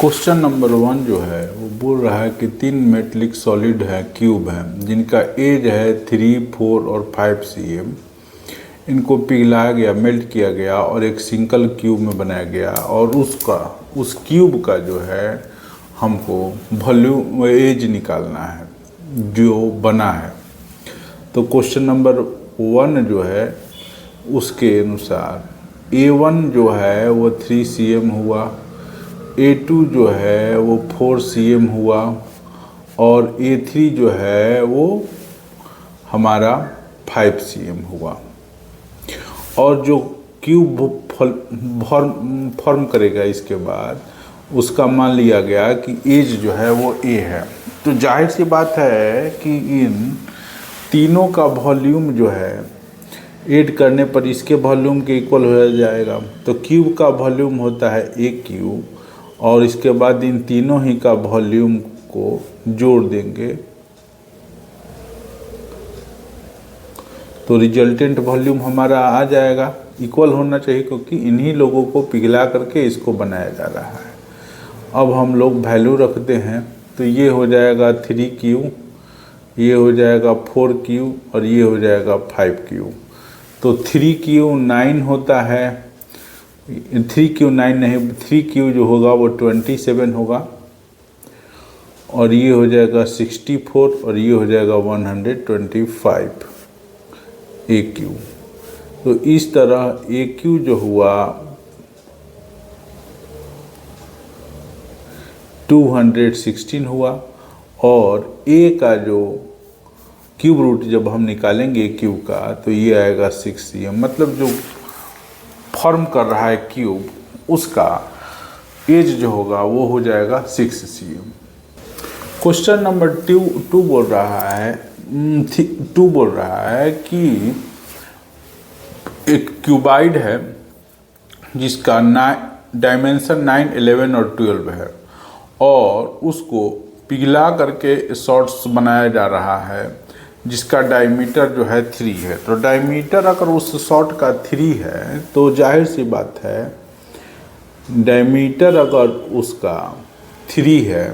Question number 1 जो है वो बोल रहा है कि 3 मेटलिक सॉलिड है क्यूब है जिनका एज है 3, 4 और 5 cm। इनको पिघलाया गया, मेल्ट किया गया और एक सिंगल क्यूब में बनाया गया और उस क्यूब का जो है हमको वॉल्यूम एज निकालना है जो बना है। तो क्वेश्चन नंबर 1 जो है उसके अनुसार A1 जो है वो 3 cm हुआ, A2 जो है वो 4 cm हुआ और A3 जो है वो हमारा 5 cm हुआ। और जो क्यूब फॉर्म करेगा इसके बाद उसका मान लिया गया कि एज जो है वो A है। तो जाहिर सी बात है कि इन तीनों का वॉल्यूम जो है ऐड करने पर इसके वॉल्यूम के इक्वल हो जाएगा। तो क्यूब का वॉल्यूम होता है A क्यूब और इसके बाद इन तीनों ही का वॉल्यूम को जोड़ देंगे तो रिजल्टेंट वॉल्यूम हमारा आ जाएगा, इक्वल होना चाहिए क्योंकि इन्हीं लोगों को पिघला करके इसको बनाया जा रहा है। अब हम लोग वैल्यू रखते हैं तो ये हो जाएगा 3Q, ये हो जाएगा 4Q और ये हो जाएगा 5Q। तो 3Q 9 होता है, 3Q 9 नहीं, 3Q जो होगा वो 27 होगा और ये हो जाएगा 64 और ये हो जाएगा 125 AQ। तो इस तरह AQ जो हुआ 216 हुआ और A का जो क्यूब रूट जब हम निकालेंगे क्यूब का तो ये आएगा 6 cm। मतलब जो फॉर्म कर रहा है क्यूब उसका एज जो होगा वो हो जाएगा 6 cm। क्वेश्चन नंबर 2 बोल रहा है कि एक क्यूबाइड है जिसका डायमेंशन 9, 11 और 12 है और उसको पिघला करके शॉर्ट्स बनाया जा रहा है जिसका डायमीटर जो है 3 है। तो डायमीटर अगर उस शॉर्ट का 3 है तो जाहिर सी बात है डायमीटर अगर उसका 3 है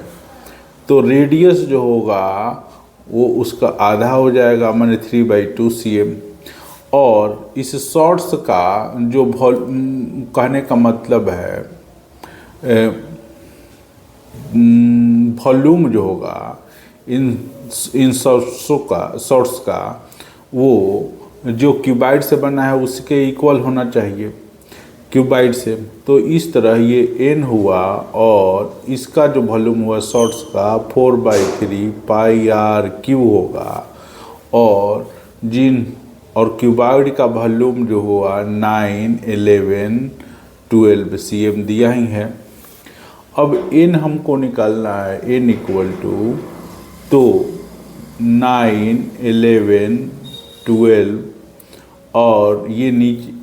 तो रेडियस जो होगा वो उसका आधा हो जाएगा, माने 3/2 cm। और इस शॉर्ट्स का जो कहने का मतलब है वॉल्यूम जो होगा इन शॉर्ट्स का वो जो क्यूबाइड से बना है उसके इक्वल होना चाहिए क्यूबाइड से। तो इस तरह ये n हुआ और इसका जो वॉल्यूम हुआ शॉर्ट्स का 4/3 πr³ होगा और क्यूबाइड का वॉल्यूम जो हुआ 9, 11, 12 cm दिया ही है। अब n हमको निकालना है, n इक्वल टू तो 9, 11, 12 और ये नीचे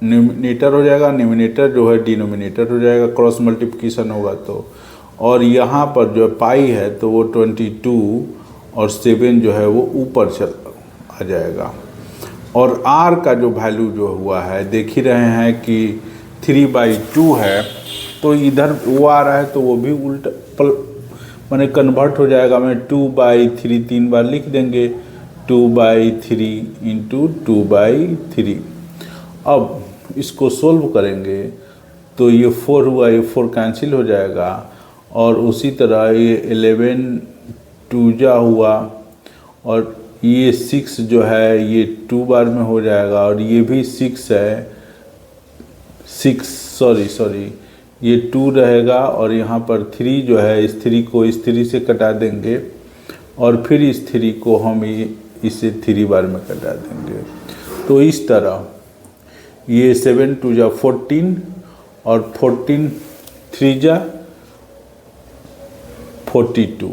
न्यूमिनेटर हो जाएगा, न्यूमिनेटर जो है डिनोमिनेटर हो जाएगा, क्रॉस मल्टीप्लिकेशन होगा तो। और यहाँ पर जो पाई है तो वो 22 और 7 जो है वो ऊपर आ जाएगा। और r का जो वैल्यू जो हुआ है देख ही रहे हैं कि 3/2 है तो इधर वो आ रहा है तो वो भी उल्टा माने कन्वर्ट हो जाएगा। मैं 2/3 3 बार लिख देंगे, 2/3 × 2/3। अब इसको सोल्व करेंगे तो ये 4 हुआ, ये 4 कैंसिल हो जाएगा और उसी तरह ये 11 2 हुआ और ये 6 जो है ये 2 बार में हो जाएगा और ये भी 6 है, 6 सॉरी ये 2 रहेगा और यहाँ पर 3 जो है इस 3 को इस 3 से कटा देंगे और फिर इस 3 को हम इसे 3 बार में कटा देंगे। तो इस तरह ये 7 2 जा 14 और 14 3 जा 42,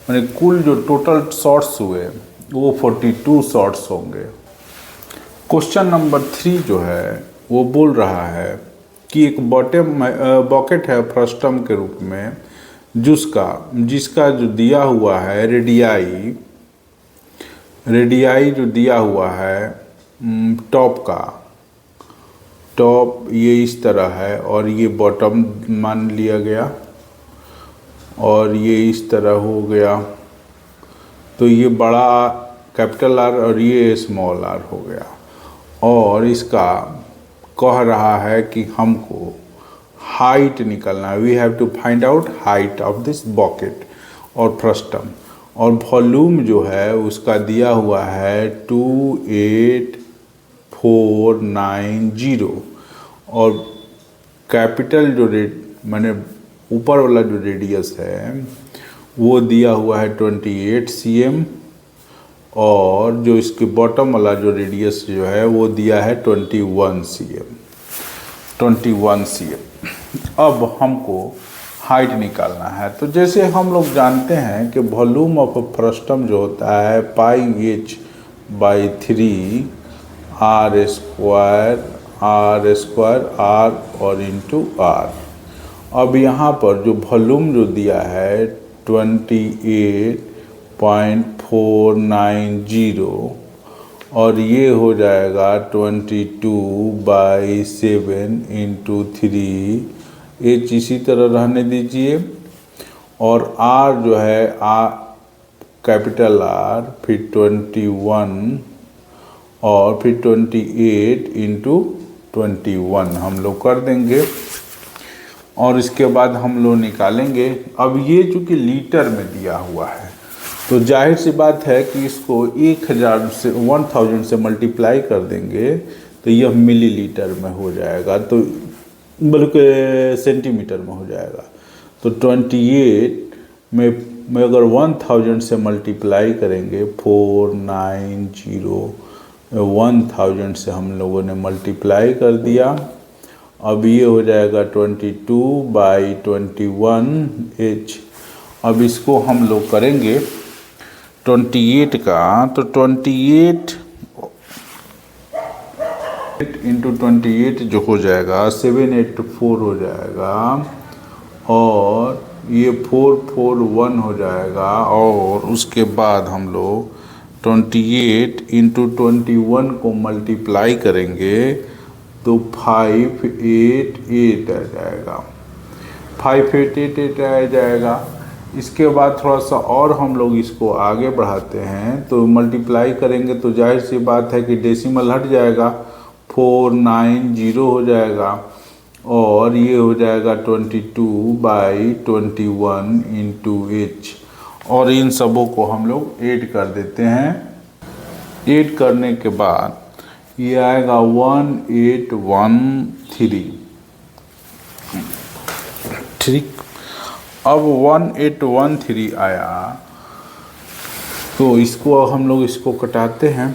माने कुल जो टोटल शॉर्ट्स हुए वो 42 शॉर्ट्स होंगे। क्वेश्चन नंबर 3 जो है वो बोल रहा है कि एक बॉकेट है फ्रस्टम के रूप में जिसका जो दिया हुआ है रेडियाई जो दिया हुआ है टॉप का टॉप ये इस तरह है और ये बॉटम मान लिया गया और ये इस तरह हो गया, तो ये बड़ा कैपिटल आर और ये स्मॉल आर हो गया। और इसका कह रहा है कि हमको हाइट निकालना है, we have to find out height of this bucket और फ्रस्टम। और वॉल्यूम जो है उसका दिया हुआ है 28490 और कैपिटल जो माने ऊपर वाला जो रेडियस है वो दिया हुआ है 28 cm और जो इसके बॉटम वाला जो रेडियस जो है वो दिया है 21 cm। अब हमको हाइट निकालना है। तो जैसे हम लोग जानते हैं कि वॉल्यूम ऑफ फ्रस्टम जो होता है πh/3 r² और इंटू r। अब यहाँ पर जो वॉल्यूम जो दिया है 28.490 और ये हो जाएगा 22/7 इंटू 3, एच इसी तरह रहने दीजिए। और आर जो है कैपिटल आर, फिर 21 और फिर 28 इंटू 21 हम लोग कर देंगे और इसके बाद हम लोग निकालेंगे। अब ये चूँकि लीटर में दिया हुआ है तो जाहिर सी बात है कि इसको 1000 से मल्टीप्लाई कर देंगे तो यह मिलीलीटर में हो जाएगा, तो बल्कि सेंटीमीटर में हो जाएगा। तो 28 में अगर 1000 से मल्टीप्लाई करेंगे 490 1000 से हम लोगों ने मल्टीप्लाई कर दिया। अब ये हो जाएगा 22/21 अब इसको हम लोग करेंगे 28 का, तो 28 इंटू 28 जो हो जाएगा 784 हो जाएगा और ये 441 हो जाएगा। और उसके बाद हम लोग 28 इंटू 21 को मल्टीप्लाई करेंगे तो 588 आ जाएगा, 5888 आ जाएगा। इसके बाद थोड़ा सा और हम लोग इसको आगे बढ़ाते हैं तो मल्टीप्लाई करेंगे तो जाहिर सी बात है कि डेसिमल हट जाएगा, 490 हो जाएगा और ये हो जाएगा 22/21 इंटू h। और इन सबों को हम लोग ऐड कर देते हैं। ऐड करने के बाद ये आएगा 1813। ठीक, अब 1813 आया तो इसको हम लोग इसको कटाते हैं।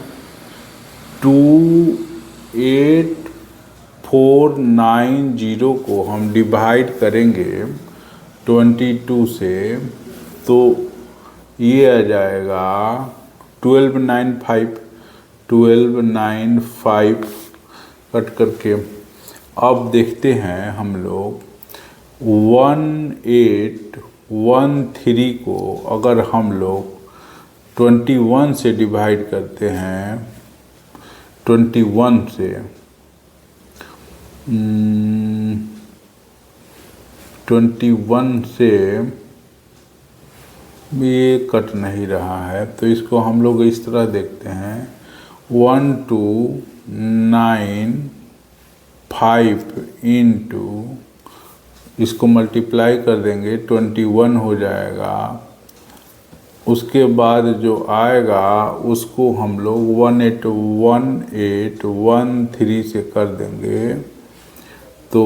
28490 को हम डिवाइड करेंगे 22 से तो ये आ जाएगा 1295 कट करके। अब देखते हैं हम लोग 1813 को अगर हम लोग 21 से डिवाइड करते हैं 21 से 21 से ये कट नहीं रहा है तो इसको हम लोग इस तरह देखते हैं 1295 इंटू इसको मल्टीप्लाई कर देंगे 21 हो जाएगा। उसके बाद जो आएगा उसको हम लोग 1813 से कर देंगे तो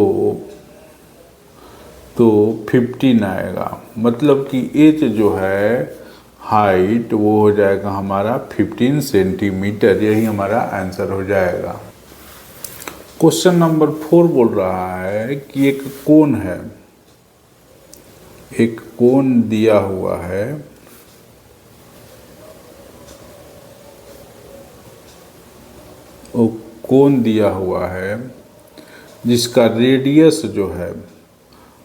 15 आएगा। मतलब कि एच जो है हाइट वो हो जाएगा हमारा 15 सेंटीमीटर। यही हमारा आंसर हो जाएगा। क्वेश्चन नंबर 4 बोल रहा है कि एक कोण है, एक कोण दिया हुआ है वो कोण दिया हुआ है जिसका रेडियस जो है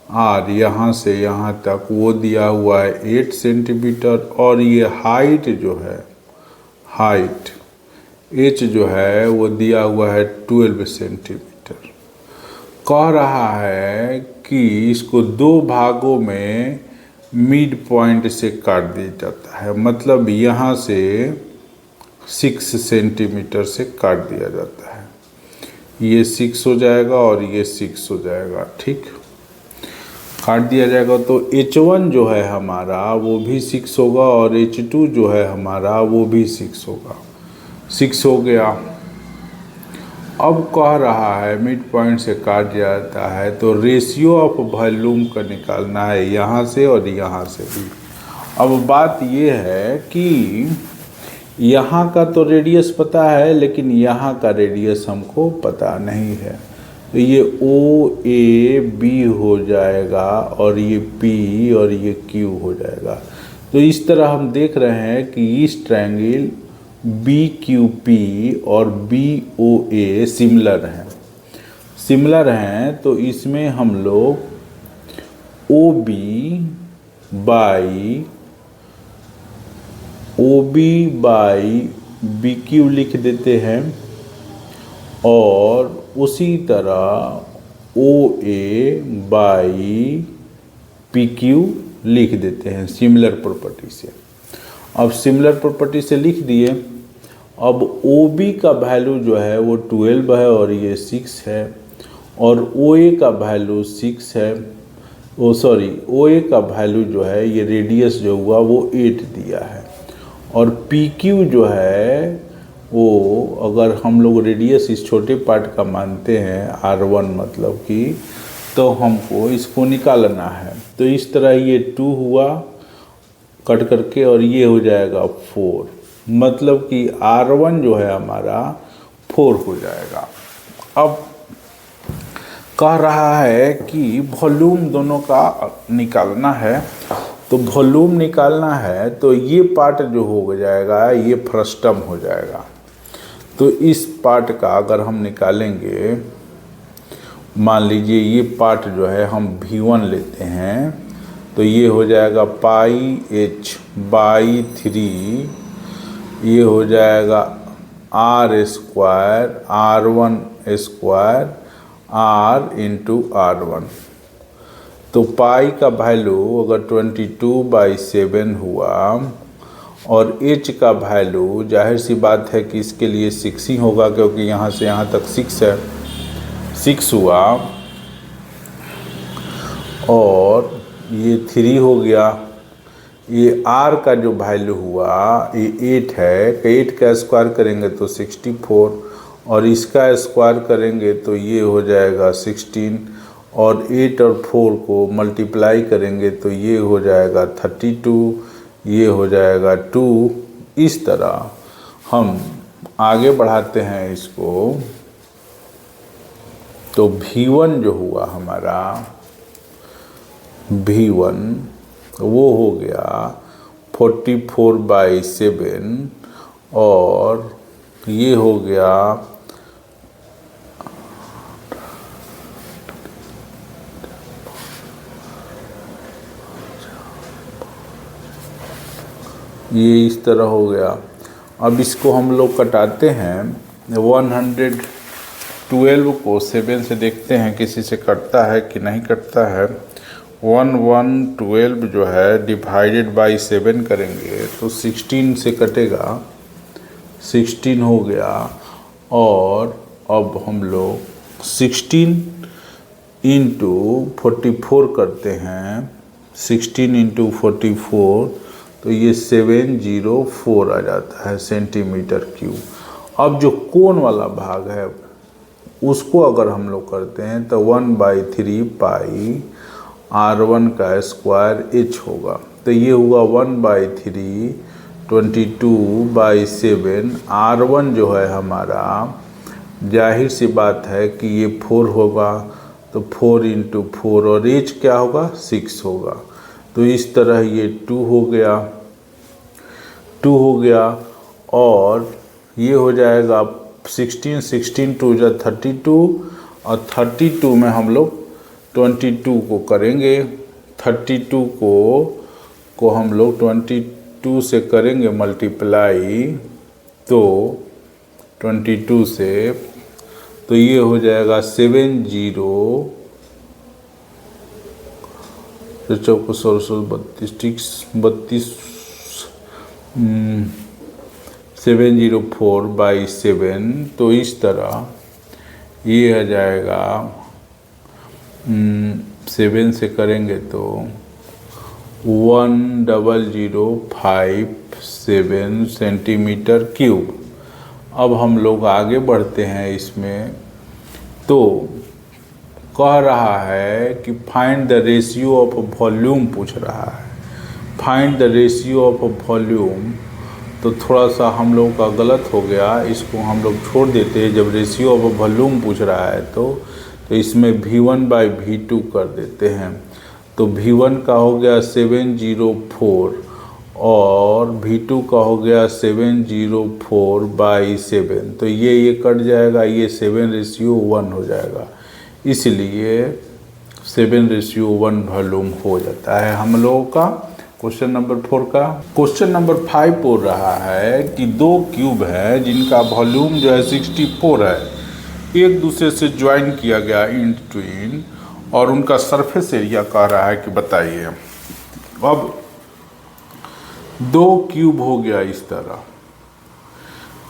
आर यहाँ से यहाँ तक वो दिया हुआ है 8 सेंटीमीटर और ये हाइट जो है हाइट एच जो है वो दिया हुआ है 12 सेंटीमीटर। कह रहा है कि इसको दो भागों में मिड पॉइंट से काट दिया जाता है, मतलब यहाँ से 6 सेंटीमीटर से काट दिया जाता है। ये 6 हो जाएगा और ये 6 हो जाएगा, ठीक, काट दिया जाएगा। तो H1 जो है हमारा वो भी 6 होगा और H2 जो है हमारा वो भी 6 होगा। 6 हो गया। अब कह रहा है मिड पॉइंट से काट जाता है तो रेशियो ऑफ वॉल्यूम का निकालना है, यहाँ से और यहाँ से भी। अब बात ये है कि यहाँ का तो रेडियस पता है लेकिन यहाँ का रेडियस हमको पता नहीं है, तो ये OAB हो जाएगा और ये P और ये Q हो जाएगा। तो इस तरह हम देख रहे हैं कि इस ट्रायंगल BQP और BOA सिमिलर हैं, तो इसमें हम लोग OB बाई BQ लिख देते हैं और उसी तरह OA बाई PQ लिख देते हैं सिमिलर प्रॉपर्टी से। अब सिमिलर प्रॉपर्टी से लिख दिए। अब OB का वैल्यू जो है वो 12 है और ये 6 है, और OA का वैल्यू 6 है, OA का वैल्यू जो है ये रेडियस जो हुआ वो 8 दिया है, और PQ जो है वो अगर हम लोग रेडियस इस छोटे पार्ट का मानते हैं R1 मतलब कि, तो हमको इसको निकालना है। तो इस तरह ये 2 हुआ कट करके और ये हो जाएगा 4, मतलब कि R1 जो है हमारा 4 हो जाएगा। अब कह रहा है कि वॉल्यूम दोनों का निकालना है, तो वॉल्यूम निकालना है तो ये पार्ट जो हो जाएगा ये फ्रस्टम हो जाएगा। तो इस पार्ट का अगर हम निकालेंगे, मान लीजिए ये पार्ट जो है हम V1 लेते हैं, तो ये हो जाएगा पाई H बाई 3, ये हो जाएगा R square R1 square R into R1। तो पाई का वैल्यू अगर 22/7 हुआ और H का वैल्यू जाहिर सी बात है कि इसके लिए 6 ही होगा, क्योंकि यहाँ से यहाँ तक 6 है, 6 हुआ, और ये 3 हो गया। ये R का जो वैल्यू हुआ ये 8 है, 8 का स्क्वायर करेंगे तो 64, और इसका स्क्वायर करेंगे तो ये हो जाएगा 16, और 8 और 4 को मल्टीप्लाई करेंगे तो ये हो जाएगा 32, ये हो जाएगा 2। इस तरह हम आगे बढ़ाते हैं इसको, तो V1 जो हुआ हमारा V1 वो हो गया 44/7, और ये हो गया ये इस तरह हो गया। अब इसको हम लोग कटाते हैं, 112 को 7 से देखते हैं किसी से कटता है कि नहीं कटता है। 112 जो है डिवाइडेड बाई 7 करेंगे तो 16 से कटेगा, 16 हो गया। और अब हम लोग 16 इंटू 44 करते हैं, 16 इंटू 44, तो ये 704 आ जाता है सेंटीमीटर क्यूब। अब जो कोण वाला भाग है उसको अगर हम लोग करते हैं तो 1/3 पाई R1 का स्क्वायर H होगा, तो ये हुआ 1/3 22/7। R1 जो है हमारा जाहिर सी बात है कि ये 4 होगा, तो 4 इंटू 4, और H क्या होगा 6 होगा। तो इस तरह ये 2 हो गया, और ये हो जाएगा 16, 16 2 जा 32, और 32 में हम लोग 22 को करेंगे, 32 को हम लोग 22 से करेंगे मल्टीप्लाई, तो 22 से तो ये हो जाएगा 70 चौको 32 704/7। तो इस तरह ये आ जाएगा 7 से करेंगे तो 1005.7 सेंटीमीटर क्यूब। अब हम लोग आगे बढ़ते हैं इसमें, तो कह रहा है कि find the ratio of volume पूछ रहा है। Find the ratio of volume, तो थोड़ा सा हम लोग का गलत हो गया, इसको हम लोग छोड़ देते हैं। जब रेशियो ऑफ वॉल्यूम पूछ रहा है तो इसमें V1/V2 कर देते हैं। तो V1 का हो गया 704 और V2 का हो गया 704/7। तो ये कट जाएगा, ये 7:1 हो जाएगा, इसलिए 7:1 वॉल्यूम हो जाता है हम लोगों का क्वेश्चन नंबर 4 का। क्वेश्चन नंबर 5 बोल रहा है कि दो क्यूब है जिनका वॉल्यूम जो है 64 है, एक दूसरे से ज्वाइन किया गया इन ट्विन, और उनका सरफेस एरिया कह रहा है कि बताइए। अब दो क्यूब हो गया इस तरह।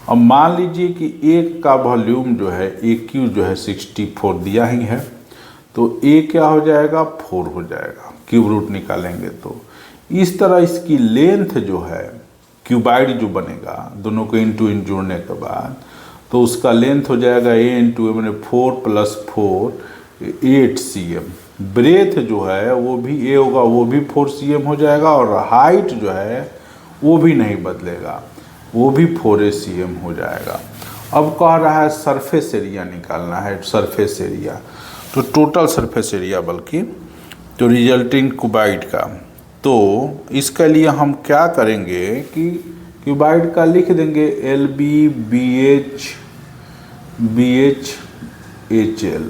अब मान लीजिए कि एक का वॉल्यूम जो है, एक क्यूब जो है 64 दिया ही है, तो ए क्या हो जाएगा, 4 हो जाएगा। क्यूब रूट निकालेंगे तो इस तरह इसकी लेंथ जो है, क्यूबाइड जो बनेगा दोनों को इंटू इन जोड़ने के बाद, तो उसका लेंथ हो जाएगा ए इंटू ए, मैंने 4 + 4 8 cm। ब्रेथ जो है वो भी ए होगा, वो भी 4 cm हो जाएगा, और हाइट जो है वो भी नहीं बदलेगा, वो भी 4 cm हो जाएगा। अब कह रहा है सरफेस एरिया निकालना है, सरफेस एरिया, तो टोटल सरफेस एरिया बल्कि, तो रिजल्टिंग क्यूबाइड का। तो इसके लिए हम क्या करेंगे कि क्यूबाइड का लिख देंगे LB/BH/HL,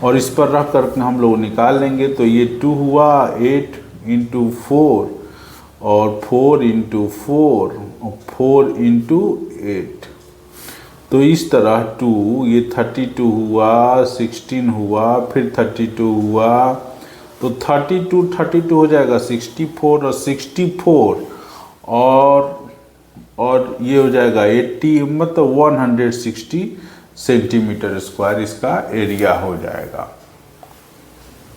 और इस पर रख कर हम लोग निकाल लेंगे। तो ये 2 हुआ, 8 × 4 और 4 × 4 और 4 × 8। तो इस तरह 2, ये 32 हुआ, 16 हुआ, फिर 32 हुआ, तो 32 हो जाएगा 64 और 64 और ये हो जाएगा 80, मतलब 160 सेंटीमीटर स्क्वायर इसका एरिया हो जाएगा।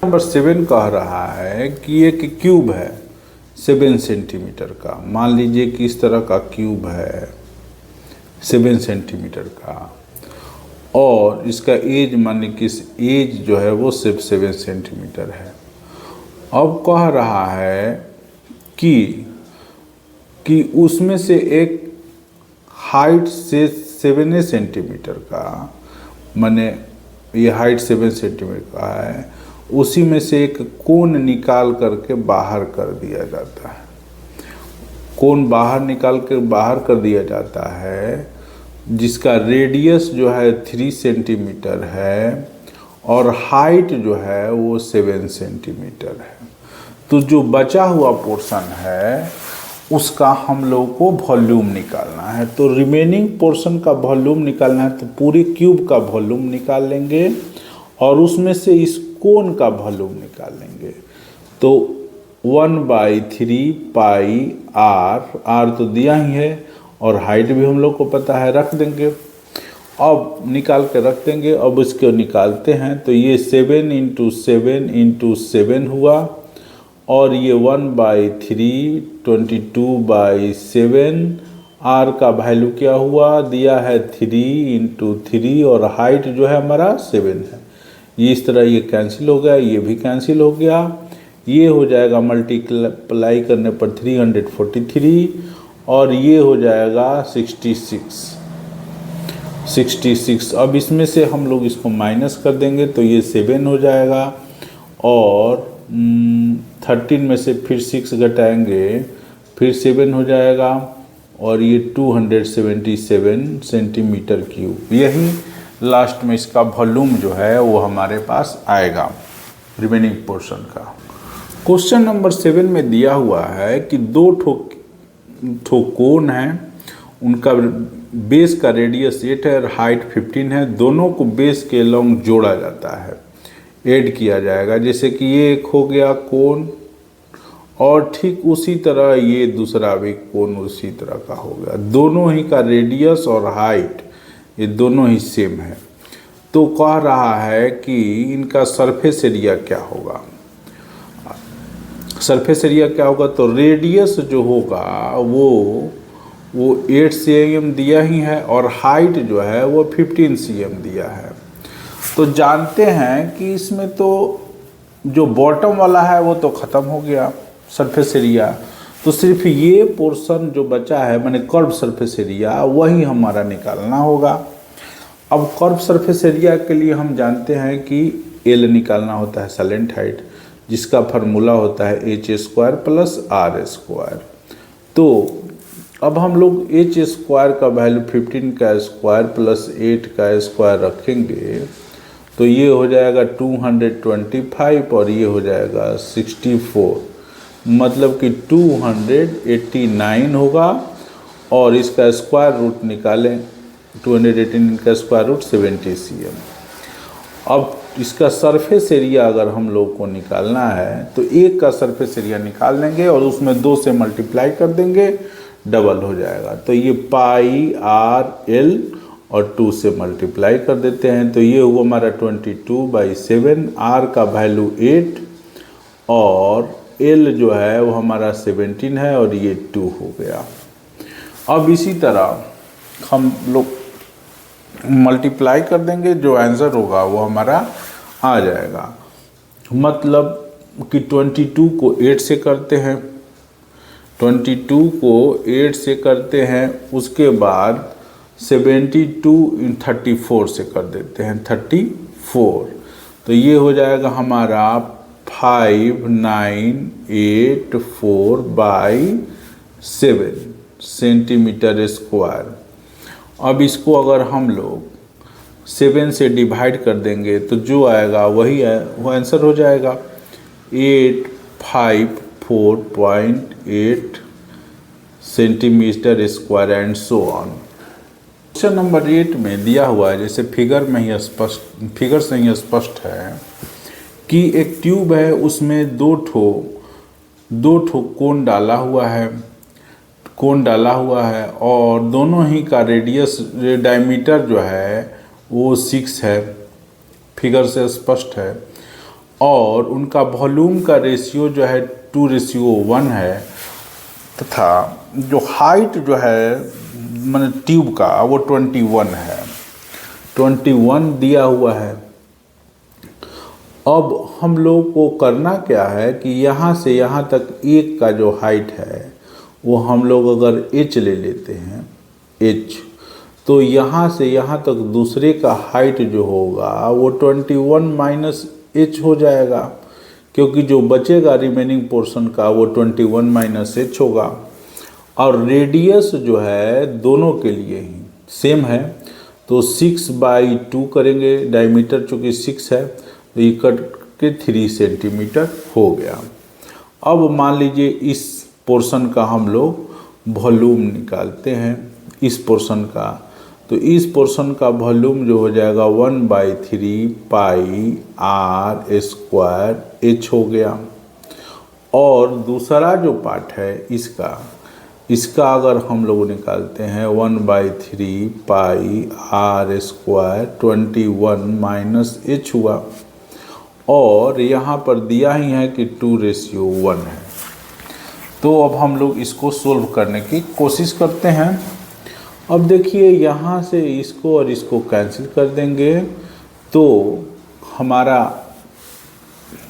नंबर 7 कह रहा है कि एक क्यूब है 7 सेंटीमीटर का। मान लीजिए कि इस तरह का क्यूब है 7 सेंटीमीटर का, और इसका एज माने कि एज जो है वो सिर्फ 7 सेंटीमीटर है। अब कह रहा है कि उसमें से एक हाइट से 7 सेंटीमीटर का, माने ये हाइट 7 सेंटीमीटर का है, उसी में से एक कोण निकाल करके बाहर कर दिया जाता है। कोण बाहर कर दिया जाता है, जिसका रेडियस जो है 3 सेंटीमीटर है और हाइट जो है वो 7 सेंटीमीटर है। तो जो बचा हुआ पोर्शन है उसका हम लोग को वॉल्यूम निकालना है। तो रिमेनिंग पोर्शन का वॉल्यूम निकालना है, तो पूरे क्यूब का वॉल्यूम निकाल लेंगे और उसमें से इस कोण का वॉल्यूम निकाल लेंगे। तो 1/3 पाई r तो दिया ही है, और हाइट भी हम लोग को पता है, रख देंगे। अब निकाल के रख देंगे। अब इसको निकालते हैं, तो ये 7 × 7 × 7 हुआ, और ये 1/3 22/7। r का वैल्यू क्या हुआ, दिया है 3 × 3, और हाइट जो है हमारा 7 है। ये इस तरह ये कैंसिल हो गया, ये भी कैंसिल हो गया। ये हो जाएगा मल्टीप्लाई करने पर 343, और ये हो जाएगा 66। अब इसमें से हम लोग इसको माइनस कर देंगे, तो ये 7 हो जाएगा, और 13 में से फिर 6 घटाएंगे, फिर 7 हो जाएगा, और ये 277 सेंटीमीटर क्यूब। यही लास्ट में इसका वॉल्यूम जो है वो हमारे पास आएगा रिमेनिंग पोर्शन का। क्वेश्चन नंबर 7 में दिया हुआ है कि 2 ठो कोण हैं उनका बेस का रेडियस 8 है और हाइट 15 है, दोनों को बेस के लॉन्ग जोड़ा जाता है, ऐड किया जाएगा। जैसे कि ये एक हो गया कोण, और ठीक उसी तरह ये दूसरा भी कोण उसी तरह का हो गया। दोनों ही का रेडियस और हाइट ये दोनों ही सेम है। तो कह रहा है कि इनका सरफेस एरिया क्या होगा। सरफेस एरिया क्या होगा, तो रेडियस जो होगा वो 8 cm दिया ही है और हाइट जो है वो 15 cm दिया है। तो जानते हैं कि इसमें तो जो बॉटम वाला है वो तो ख़त्म हो गया सरफेस एरिया, तो सिर्फ ये पोर्शन जो बचा है मैंने कर्व सरफेस एरिया वही हमारा निकालना होगा। अब कर्व सरफेस एरिया के लिए हम जानते हैं कि एल निकालना होता है सैलेंट हाइट, जिसका फार्मूला होता है h² प्लस r²। तो अब हम लोग h² का वैल्यू 15 का स्क्वायर प्लस 8 का स्क्वायर रखेंगे तो ये हो जाएगा 225 और ये हो जाएगा 64, मतलब कि 289 होगा। और इसका स्क्वायर रूट निकालें, 218 का स्क्वायर रूट 70 cm। अब इसका सरफेस एरिया अगर हम लोग को निकालना है तो एक का सरफेस एरिया निकाल लेंगे और उसमें 2 से मल्टीप्लाई कर देंगे, डबल हो जाएगा। तो ये पाई आर एल और 2 से मल्टीप्लाई कर देते हैं तो ये हुआ हमारा 22/7। आर का वैल्यू 8 और एल जो है वो हमारा 17 है और ये 2 हो गया। अब इसी तरह हम लोग मल्टीप्लाई कर देंगे, जो आंसर होगा वो हमारा आ जाएगा। मतलब कि 22 को 8 से करते हैं, 22 को 8 से करते हैं, उसके बाद 72 × 34 से कर देते हैं 34। तो ये हो जाएगा हमारा 5984/7 सेंटीमीटर स्क्वायर। अब इसको अगर हम लोग 7 से डिवाइड कर देंगे तो जो आएगा वही है, वो आंसर हो जाएगा 854.8 centimetre square and so on. Question number 8 में दिया हुआ है, जैसे फिगर से ही स्पष्ट है कि एक ट्यूब है, उसमें दो ठो कोण डाला हुआ है और दोनों ही का रेडियस डायमीटर जो है वो 6 है, फिगर से स्पष्ट है। और उनका वॉल्यूम का रेशियो जो है 2:1 है, तथा जो हाइट जो है माने ट्यूब का वो 21 है, 21 दिया हुआ है। अब हम लोग को करना क्या है कि यहाँ से यहाँ तक एक का जो हाइट है वो हम लोग अगर h ले लेते हैं h, तो यहाँ से यहाँ तक दूसरे का हाइट जो होगा वो 21 - h हो जाएगा, क्योंकि जो बचेगा रिमेनिंग पोर्शन का वो 21 - h होगा। और रेडियस जो है दोनों के लिए ही सेम है, तो 6/2 करेंगे, डायमीटर चूँकि 6 है तो ये कट के 3 सेंटीमीटर हो गया। अब मान लीजिए इस पोर्शन का हम लोग वॉल्यूम निकालते हैं, इस पोर्शन का, तो इस पोर्शन का वॉल्यूम जो हो जाएगा 1/3 पाई r² h हो गया। और दूसरा जो पार्ट है इसका अगर हम लोग निकालते हैं 1/3 पाई r² 21 - h हुआ। और यहाँ पर दिया ही है कि 2:1 है। तो अब हम लोग इसको सोल्व करने की कोशिश करते हैं। अब देखिए यहाँ से इसको और इसको कैंसिल कर देंगे तो हमारा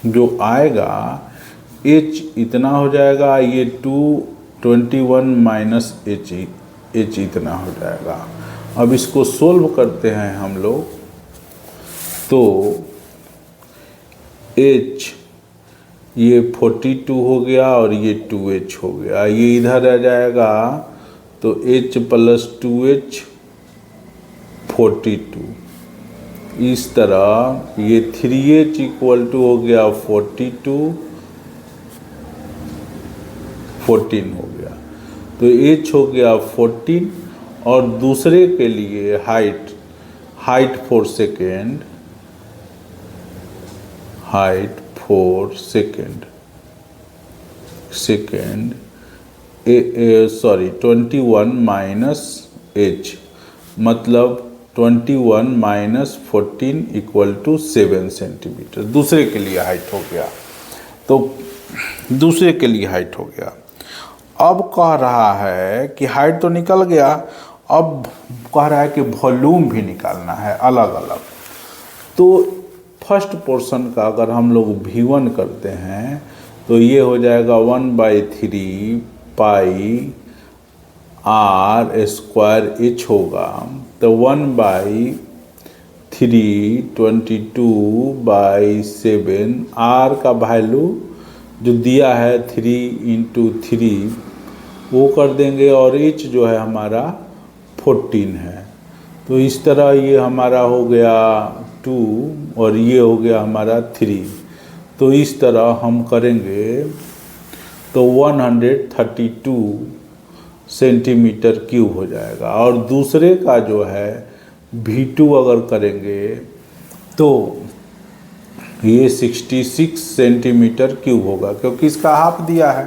जो आएगा h इतना हो जाएगा, ये 221 - h इतना हो जाएगा। अब इसको सोल्व करते हैं हम लोग तो h ये 42 हो गया और ये 2h हो गया, ये इधर आ जाएगा तो h + 2h 42। इस तरह ये 3h = हो गया 42, 14 हो गया। तो h हो गया 14 और दूसरे के लिए height 4 second, height 4 second, sorry 21 minus h, मतलब 21 माइनस 14 इक्वल टू 7 सेंटीमीटर। दूसरे के लिए हाइट हो गया, तो दूसरे के लिए हाइट हो गया। अब कह रहा है कि हाइट तो निकल गया, अब कह रहा है कि वॉल्यूम भी निकालना है अलग अलग। तो फर्स्ट पोर्शन का अगर हम लोग V1 करते हैं तो ये हो जाएगा 1/3 पाई r स्क्वायर h होगा, तो 1/3 22/7, r का वैल्यू जो दिया है 3 × 3 वो कर देंगे, और h जो है हमारा 14 है। तो इस तरह ये हमारा हो गया 2 और ये हो गया हमारा 3। तो इस तरह हम करेंगे तो 132 सेंटीमीटर क्यूब हो जाएगा। और दूसरे का जो है V2 अगर करेंगे तो ये 66 सेंटीमीटर क्यूब होगा, क्योंकि इसका हाफ दिया है।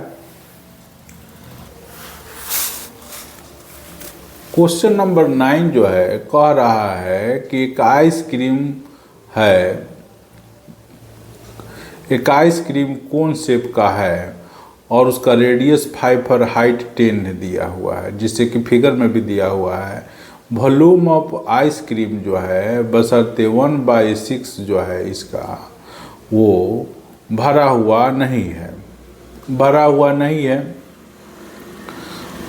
क्वेश्चन नंबर 9 जो है कह रहा है कि एक आइसक्रीम है, एक आइसक्रीम कौन शेप का है और उसका रेडियस 5 और हाइट 10 दिया हुआ है, जिससे कि फिगर में भी दिया हुआ है। वॉल्यूम ऑफ आइसक्रीम जो है बशर्ते 1/6 जो है इसका वो भरा हुआ नहीं है, भरा हुआ नहीं है।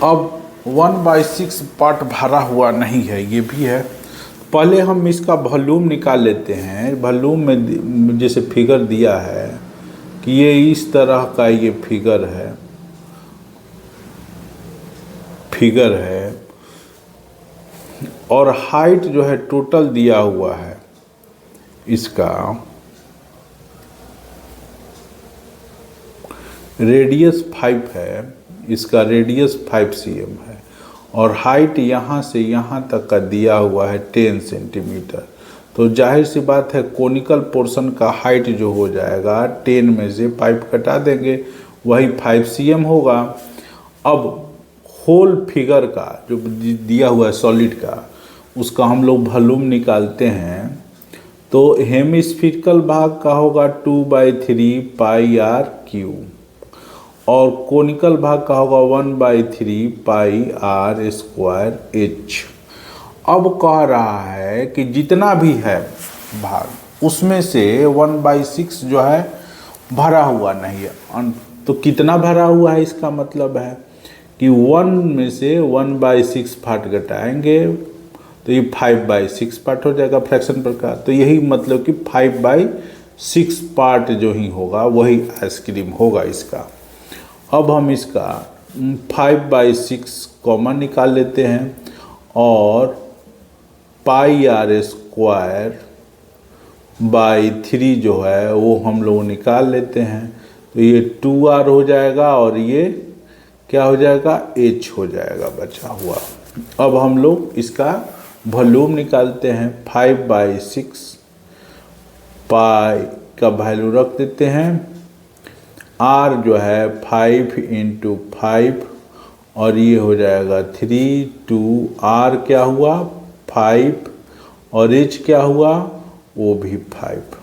अब 1/6 पार्ट भरा हुआ नहीं है, ये भी है। पहले हम इसका वॉल्यूम निकाल लेते हैं। वॉल्यूम में जैसे फिगर दिया है कि ये इस तरह का ये फिगर है और हाइट जो है टोटल दिया हुआ है इसका, रेडियस 5 है, इसका रेडियस 5 cm है, और हाइट यहाँ से यहाँ तक का दिया हुआ है 10 सेंटीमीटर। तो जाहिर सी बात है कोनिकल पोर्शन का हाइट जो हो जाएगा 10 में से 5 कटा देंगे, वही 5 cm होगा। अब होल फिगर का जो दिया हुआ है सॉलिड का, उसका हम लोग वॉल्यूम निकालते हैं। तो हेमिस्फिरिकल भाग का होगा 2/3 पाई r क्यूब, और कोनिकल भाग का होगा 1/3 पाई r स्क्वायर h। अब कह रहा है कि जितना भी है भाग उसमें से 1/6 जो है भरा हुआ नहीं है। तो कितना भरा हुआ है इसका मतलब है कि 1 में से 1/6 पार्ट घटाएंगे तो ये 5/6 पार्ट हो जाएगा फ्रैक्शन प्रकार। तो यही मतलब कि 5/6 पार्ट जो ही होगा वही आइसक्रीम होगा इसका। अब हम इसका 5/6 कॉमन निकाल लेते हैं, और पाई r स्क्वायर बाई 3 जो है वो हम लोग निकाल लेते हैं। तो ये 2r हो जाएगा और ये क्या हो जाएगा, h हो जाएगा बचा हुआ। अब हम लोग इसका वॉल्यूम निकालते हैं। 5/6 पाई का वैल्यू रख देते हैं, r जो है 5 × 5 और ये हो जाएगा 3, 2r क्या हुआ 5 और h क्या हुआ वो भी 5।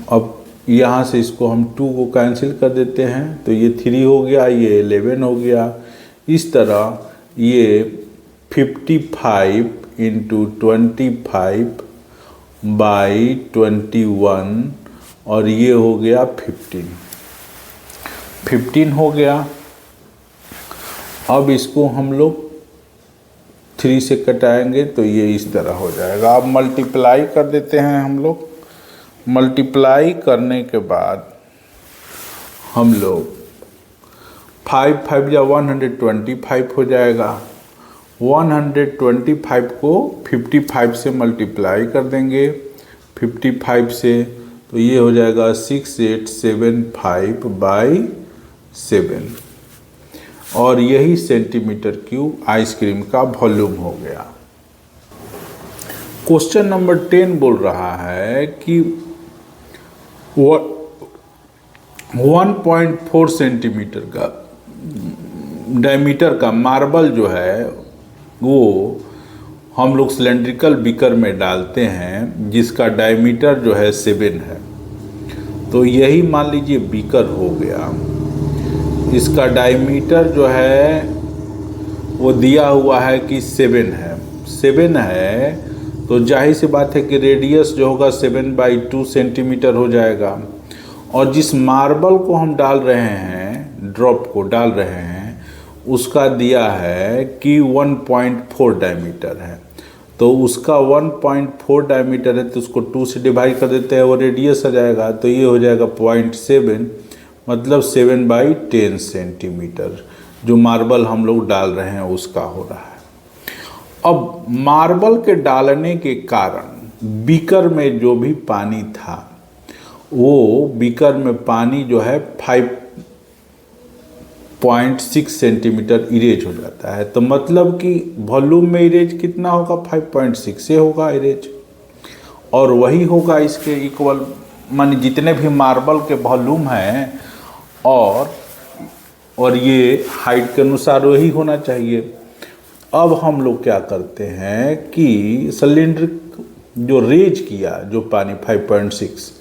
अब यहाँ से इसको हम 2 को कैंसिल कर देते हैं, तो ये 3 हो गया, ये 11 हो गया। इस तरह ये 55 × 25/21 और ये हो गया 15 हो गया। अब इसको हम लोग 3 से कटाएंगे तो ये इस तरह हो जाएगा। अब मल्टीप्लाई कर देते हैं हम लोग। मल्टीप्लाई करने के बाद हम लोग 5 5 या 125 हो जाएगा। 125 को 55 से मल्टीप्लाई कर देंगे 55 से, तो ये हो जाएगा 6875/7। और यही सेंटीमीटर क्यूब आइसक्रीम का वॉल्यूम हो गया। क्वेश्चन नंबर 10 बोल रहा है कि 1.4 सेंटीमीटर का डायमीटर का मार्बल जो है वो हम लोग सिलेंड्रिकल बीकर में डालते हैं, जिसका डायमीटर जो है 7 है। तो यही मान लीजिए बीकर हो गया, इसका डायमीटर जो है वो दिया हुआ है कि 7 है, तो जाहिर सी बात है कि रेडियस जो होगा 7/2 सेंटीमीटर हो जाएगा। और जिस मार्बल को हम डाल रहे हैं, ड्रॉप को डाल रहे हैं, उसका दिया है कि 1.4 डायमीटर है। तो उसका 1.4 डायमीटर है, तो उसको 2 से डिवाइड कर देते हैं, वो रेडियस आ जाएगा। तो ये हो जाएगा 0.7, मतलब 7/10 सेंटीमीटर जो मार्बल हम लोग डाल रहे हैं उसका हो रहा है। अब मार्बल के डालने के कारण बीकर में जो भी पानी था, वो बीकर में पानी जो है 5.6 सेंटीमीटर इरेज हो जाता है। तो मतलब कि वॉल्यूम में इरेज कितना होगा, 5.6 से होगा इरेज, और वही होगा इसके इक्वल, माने जितने भी मार्बल के वॉल्यूम हैं और ये हाइट के अनुसार वही होना चाहिए। अब हम लोग क्या करते हैं कि सिलेंडर जो रेज किया जो पानी 5.6,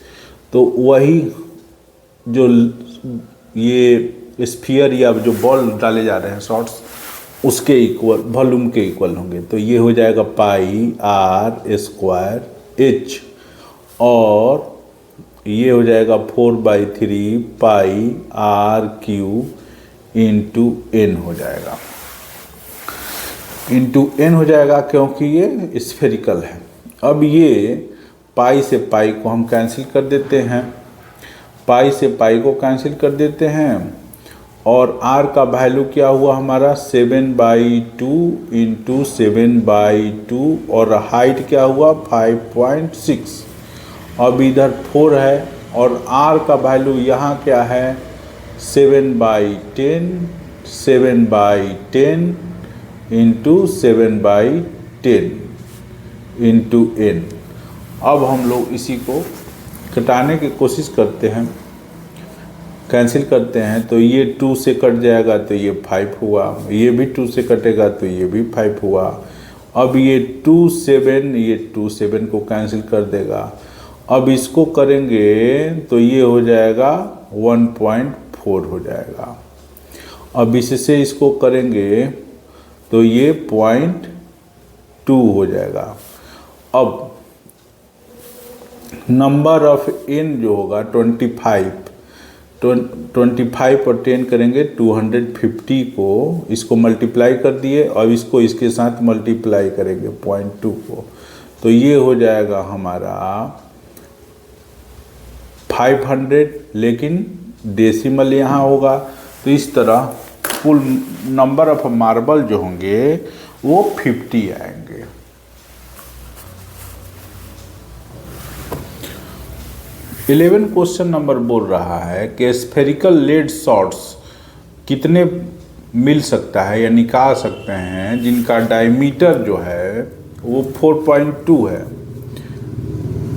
तो वही जो ये स्फीयर या जो बॉल डाले जा रहे हैं शॉट्स, उसके इक्वल, वॉल्यूम के इक्वल होंगे। तो ये हो जाएगा πr²h, और ये हो जाएगा 4/3 πr³ × n हो जाएगा, n हो जाएगा, क्योंकि ये स्फेरिकल है। अब ये पाई से पाई को हम कैंसिल कर देते हैं, पाई से पाई को कैंसिल कर देते हैं, और r का वैल्यू क्या हुआ हमारा 7/2 × 7/2, और हाइट क्या हुआ 5.6। अब इधर 4 है, और r का वैल्यू यहाँ क्या है 7/10 × 7/10 × n। अब हम लोग इसी को घटाने की कोशिश करते हैं, कैंसिल करते हैं, तो ये 2 से कट जाएगा तो ये 5 हुआ, ये भी 2 से कटेगा तो ये भी 5 हुआ। अब ये 2 7 को कैंसिल कर देगा। अब इसको करेंगे तो ये हो जाएगा 1.4 हो जाएगा। अब इससे इसको करेंगे तो ये 0.2 हो जाएगा। अब नंबर ऑफ n जो होगा 25 और 10 करेंगे 250 को, इसको मल्टीप्लाई कर दिए, और इसको इसके साथ मल्टीप्लाई करेंगे 0.2 को, तो ये हो जाएगा हमारा 500, लेकिन डेसिमल यहाँ होगा। तो इस तरह कुल नंबर ऑफ मार्बल जो होंगे वो 50 आएंगे। क्वेश्चन नंबर बोल रहा है कि स्फेरिकल लेड शॉट्स कितने मिल सकता है या निकाल सकते हैं जिनका डायमीटर जो है वो 4.2 है।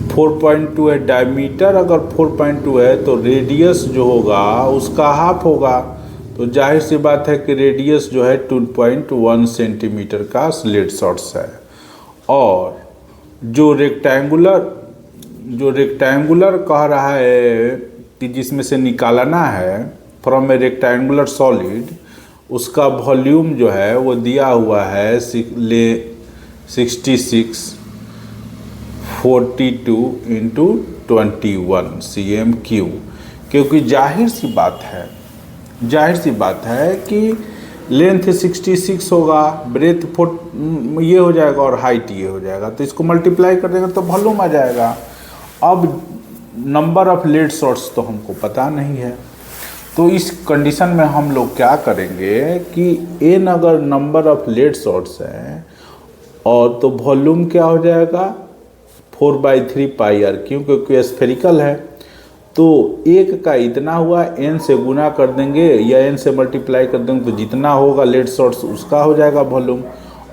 4.2 है डायमीटर, अगर 4.2 है तो रेडियस जो होगा उसका हाफ होगा। तो जाहिर सी बात है कि रेडियस जो है 2.1 सेंटीमीटर का स्लिट शॉट्स है। और जो रेक्टेंगुलर कह रहा है कि जिसमें से निकालना है फ्रॉम ए रेक्टेंगुलर सॉलिड, उसका वॉल्यूम जो है वो दिया हुआ है 66 42 × 21 cm³। क्योंकि जाहिर सी बात है कि लेंथ 66 होगा, ब्रेथ 4 ये हो जाएगा, और हाइट ये हो जाएगा, तो इसको मल्टीप्लाई कर देंगे तो वॉल्यूम आ जाएगा। अब नंबर ऑफ लेड शॉट्स तो हमको पता नहीं है, तो इस कंडीशन में हम लोग क्या करेंगे कि n अगर नंबर ऑफ लेड शॉट्स हैं और तो वॉल्यूम क्या हो जाएगा 4/3 πr, क्योंकि स्फेरिकल है। तो एक का इतना हुआ, n से गुना कर देंगे या n से मल्टीप्लाई कर देंगे तो जितना होगा लेड शॉर्ट्स उसका हो जाएगा वॉल्यूम।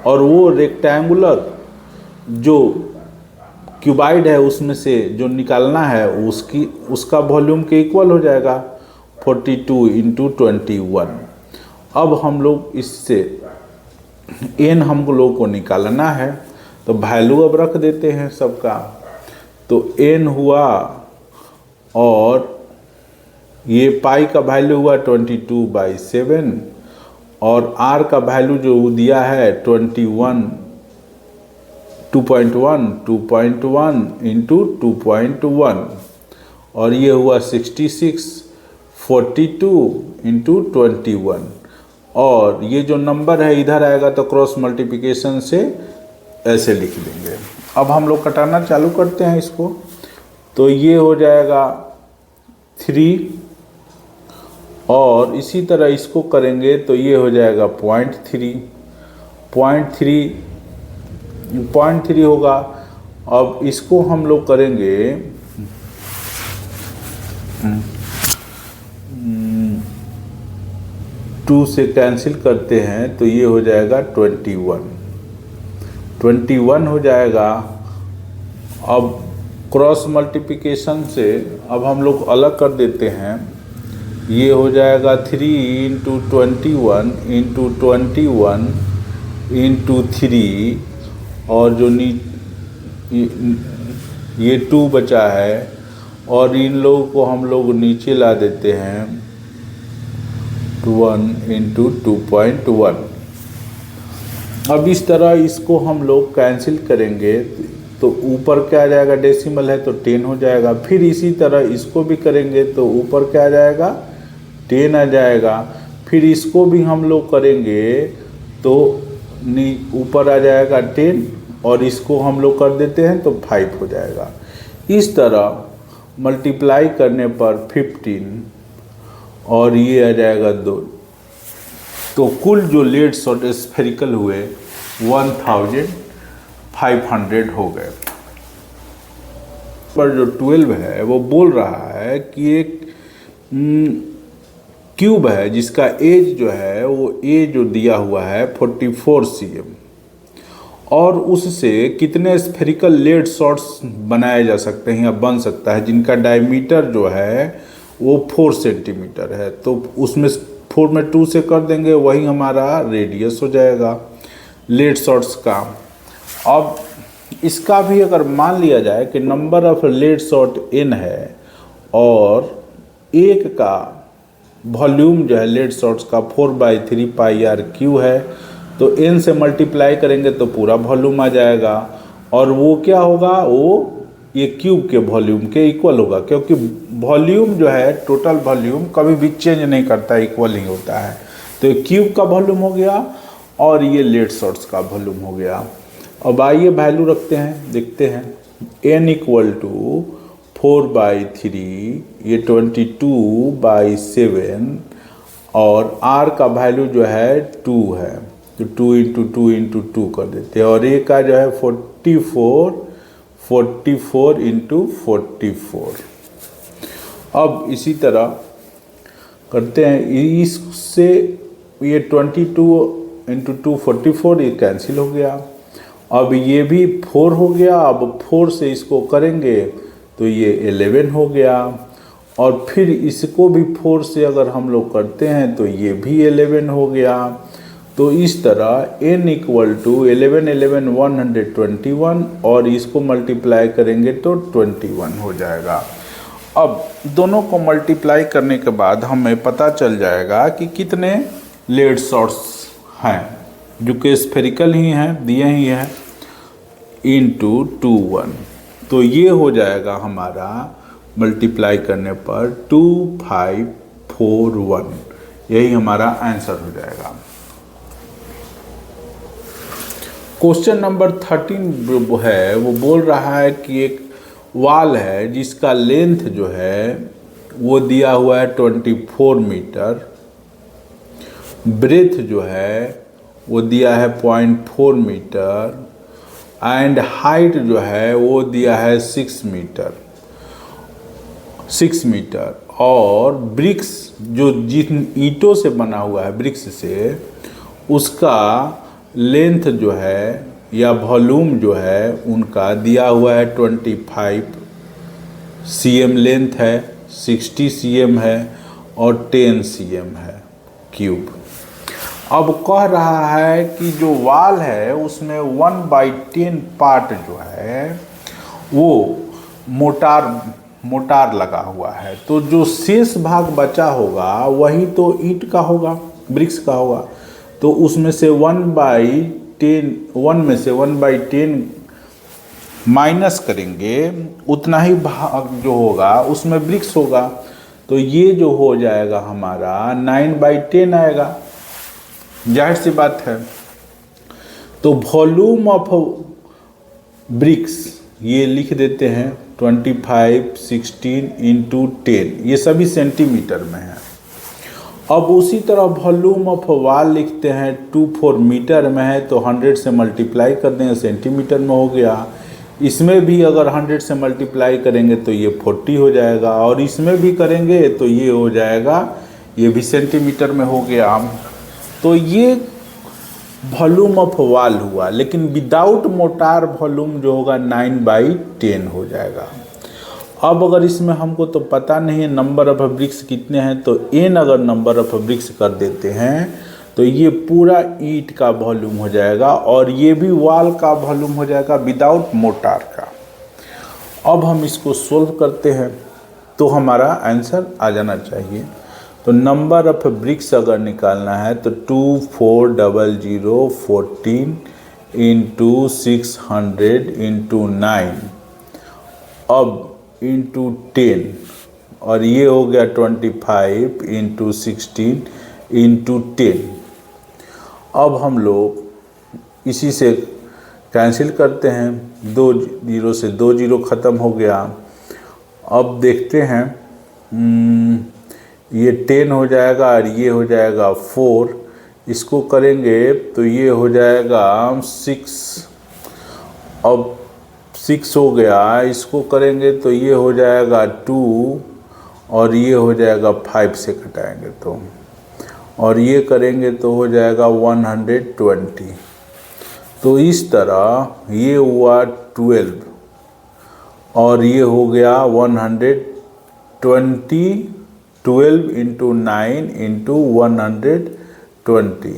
और वो रेक्टेंगुलर जो क्यूबाइड है उसमें से जो निकालना है उसका वॉल्यूम के इक्वल हो जाएगा 42 इंटू 21। अब हम लोग इससे n हम लोग को निकालना है तो वैल्यू अब रख देते हैं सबका। तो n हुआ और ये पाई का वैल्यू हुआ 22/7 और r का वैल्यू जो दिया है 2.1 इंटू 2.1 और ये हुआ 66 42 इंटू 21 और ये जो नंबर है इधर आएगा तो क्रॉस मल्टीप्लिकेशन से ऐसे लिख देंगे। अब हम लोग कटाना चालू करते हैं इसको। तो ये हो जाएगा 3 और इसी तरह इसको करेंगे तो ये हो जाएगा 0.3 होगा। अब इसको हम लोग करेंगे 2 से कैंसिल करते हैं तो ये हो जाएगा 21 हो जाएगा। अब क्रॉस मल्टीप्लिकेशन से अब हम लोग अलग कर देते हैं। ये हो जाएगा 3 इंटू 21 इंटू 21 इंटू 3 और जो ये 2 बचा है और इन लोगों को हम लोग नीचे ला देते हैं 1 इंटू 2.1। अब इस तरह इसको हम लोग कैंसिल करेंगे तो ऊपर क्या आ जाएगा, डेसिमल है तो 10 हो जाएगा। फिर इसी तरह इसको भी करेंगे तो ऊपर क्या आ जाएगा, 10 आ जाएगा। फिर इसको भी हम लोग करेंगे तो ऊपर आ जाएगा 10 और इसको हम लोग कर देते हैं तो 5 हो जाएगा। इस तरह मल्टीप्लाई करने पर 15 और ये आ जाएगा 2। तो कुल जो लेड्स और स्फेरिकल हुए 1500 हो गए। पर जो 12 है वो बोल रहा है कि एक क्यूब है जिसका एज जो है वो एज जो दिया हुआ है 44 cm और उससे कितने स्फेरिकल लेड शॉट्स बनाए जा सकते हैं या बन सकता है जिनका डायमीटर जो है वो 4 सेंटीमीटर है। तो उसमें 4 में 2 से कर देंगे, वही हमारा रेडियस हो जाएगा लेड शॉट्स का। अब इसका भी अगर मान लिया जाए कि number of lead shot n है और एक का वॉल्यूम जो है लेड शॉट्स का 4/3 पाई r क्यू है तो n से मल्टीप्लाई करेंगे तो पूरा वॉल्यूम आ जाएगा और वो क्या होगा, वो ये क्यूब के वॉल्यूम के इक्वल होगा क्योंकि वॉल्यूम जो है टोटल वॉल्यूम कभी भी चेंज नहीं करता, इक्वल ही होता है। तो ये क्यूब का वॉल्यूम हो गया और ये लेड शॉट्स का वॉल्यूम हो गया। अब आइए वैल्यू रखते हैं, देखते हैं। n इक्वल टू 4/3 ये 22/7 और r का वैल्यू जो है 2 है तो 2 इंटू 2 इंटू 2 कर देते हैं और a का जो है 44 इंटू 44। अब इसी तरह करते हैं, इससे ये 22 इंटू 2 44 ये कैंसिल हो गया। अब ये भी 4 हो गया। अब 4 से इसको करेंगे तो ये 11 हो गया और फिर इसको भी 4 से अगर हम लोग करते हैं तो ये भी 11 हो गया। तो इस तरह n इक्वल टू 11 121 और इसको मल्टीप्लाई करेंगे तो 21 हो जाएगा। अब दोनों को मल्टीप्लाई करने के बाद हमें पता चल जाएगा कि कितने लेड शॉट्स हैं जो कि स्फेरिकल ही हैं, दिए ही हैं, इंटू 21। तो ये हो जाएगा हमारा मल्टीप्लाई करने पर 2541, यही हमारा आंसर हो जाएगा। क्वेश्चन नंबर 13 है वो बोल रहा है कि एक वाल है जिसका लेंथ जो है वो दिया हुआ है 24 मीटर, ब्रेथ जो है वो दिया है 0.4 मीटर एंड हाइट जो है वो दिया है 6 मीटर। 6 मीटर, और ब्रिक्स जो जिन ईंटों से बना हुआ है ब्रिक्स से, उसका लेंथ जो है या वॉल्यूम जो है उनका दिया हुआ है 25 cm लेंथ है, 60 cm है और 10 cm है क्यूब। अब कह रहा है कि जो वाल है उसमें 1/10 पार्ट जो है वो मोटार लगा हुआ है, तो जो शेष भाग बचा होगा वही तो ईंट का होगा, ब्रिक्स का होगा। तो उसमें से 1/10 माइनस करेंगे, उतना ही भाग जो होगा उसमें ब्रिक्स होगा, तो ये जो हो जाएगा हमारा 9/10 आएगा, जाहिर सी बात है। तो वॉल्यूम ऑफ ब्रिक्स ये लिख देते हैं 25 16 × 10, ये सभी सेंटीमीटर में है। अब उसी तरह वॉल्यूम ऑफ वाल लिखते हैं 24 मीटर में है, तो 100 से मल्टीप्लाई कर देंगे, सेंटीमीटर में हो गया। इसमें भी अगर 100 से मल्टीप्लाई करेंगे तो ये 40 हो जाएगा, और इसमें भी करेंगे तो ये हो जाएगा, ये भी सेंटीमीटर में हो गया। तो ये वॉल्यूम ऑफ वाल हुआ, लेकिन विदाउट मोटार वॉल्यूम जो होगा 9/10 हो जाएगा। अब अगर इसमें हमको तो पता नहीं है नंबर ऑफ ब्रिक्स कितने हैं, तो n अगर नंबर ऑफ ब्रिक्स कर देते हैं तो ये पूरा ईंट का वॉल्यूम हो जाएगा, और ये भी वाल का वॉल्यूम हो जाएगा विदाउट मोटार का। अब हम इसको सोल्व करते हैं तो हमारा आंसर आ जाना चाहिए। तो नंबर ऑफ ब्रिक्स अगर निकालना है तो 240014 × 600 × 9 अब × 10, और ये हो गया 25 × 16 × 10। अब हम लोग इसी से कैंसिल करते हैं, 2 0 से 2 0 ख़त्म हो गया। अब देखते हैं, ये 10 हो जाएगा और ये हो जाएगा 4, इसको करेंगे तो ये हो जाएगा 6, अब 6 हो गया, इसको करेंगे तो ये हो जाएगा 2, और ये हो जाएगा 5 से घटाएंगे तो, और ये करेंगे तो हो जाएगा 120। तो इस तरह ये हुआ 12, और ये हो गया 120, 12 × 9 × 120।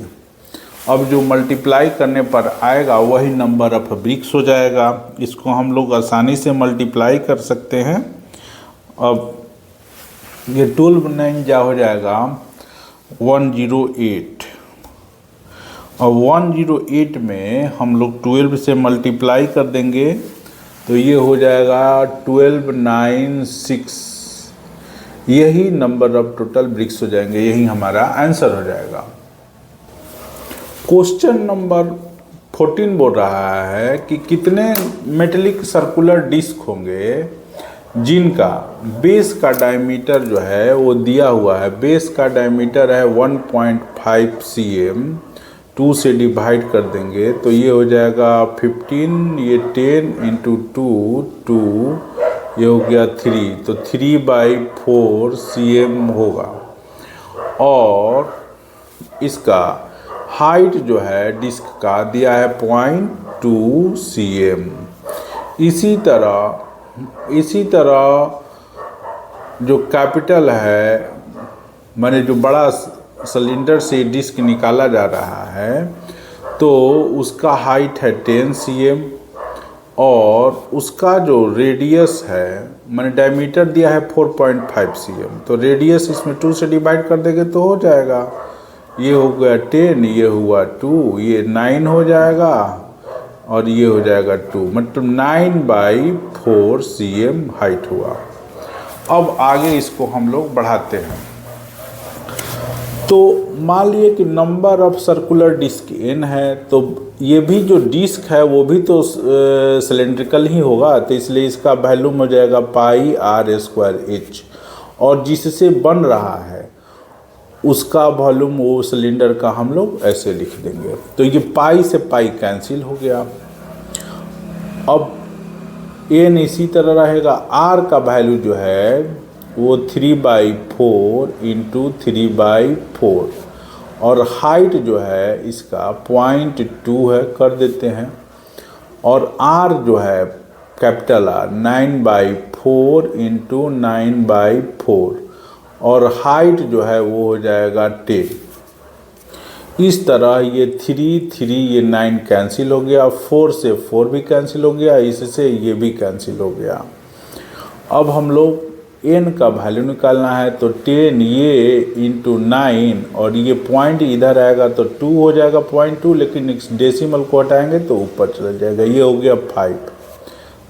अब जो मल्टीप्लाई करने पर आएगा वही नंबर ऑफ ब्रिक्स हो जाएगा। इसको हम लोग आसानी से मल्टीप्लाई कर सकते हैं। अब ये 12 9 जा हो जाएगा 108, और 108 में हम लोग 12 से मल्टीप्लाई कर देंगे तो ये हो जाएगा 12 9 6, यही नंबर ऑफ टोटल ब्रिक्स हो जाएंगे, यही हमारा आंसर हो जाएगा। क्वेश्चन नंबर 14 बोल रहा है कि कितने मेटेलिक सर्कुलर डिस्क होंगे जिनका बेस का डायमीटर जो है वो दिया हुआ है। बेस का डायमीटर है 1.5 cm, 2 से डिवाइड कर देंगे तो ये हो जाएगा 15, ये 10 × 2 2, ये हो गया 3, तो 3/4 cm होगा। और इसका हाइट जो है डिस्क का दिया है 0.2 cm। इसी तरह जो कैपिटल है, माने जो बड़ा सिलेंडर से डिस्क निकाला जा रहा है तो उसका हाइट है 10 cm, और उसका जो रेडियस है, माने डायमीटर दिया है 4.5 cm, तो रेडियस इसमें 2 से डिवाइड कर देंगे तो हो जाएगा, ये हो गया 10, ये हुआ 2, ये 9 हो जाएगा, और ये हो जाएगा 2, मतलब 9/4 cm हाइट हुआ। अब आगे इसको हम लोग बढ़ाते हैं। तो मान लिए कि number of circular disc n है, तो ये भी जो डिस्क है वो भी तो सिलेंड्रिकल ही होगा, तो इसलिए इसका वैल्यूम हो जाएगा πr²h, और जिससे बन रहा है उसका वॉल्यूम वो सिलेंडर का हम लोग ऐसे लिख देंगे। तो ये पाई से पाई कैंसिल हो गया। अब n इसी तरह रहेगा, r का वैल्यू जो है वो 3/4 इंटू 3/4 और हाइट जो है इसका 0.2 है, कर देते हैं। और आर जो है कैपिटल आर 9/4 इंटू 9/4 और हाइट जो है वो हो जाएगा 10। इस तरह ये 3 ये 9 कैंसिल हो गया, 4 से 4 भी कैंसिल हो गया, इससे ये भी कैंसिल हो गया। अब हम लोग n का वैल्यू निकालना है, तो 10 ये इंटू 9 और ये पॉइंट इधर आएगा तो 2 हो जाएगा 0.2, लेकिन डेसिमल को हटाएंगे तो ऊपर चला जाएगा। ये हो गया 5,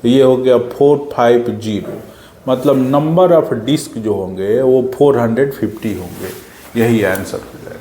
तो ये हो गया 450, मतलब नंबर ऑफ डिस्क जो होंगे वो 450 होंगे। यही आंसर हो जाएगा।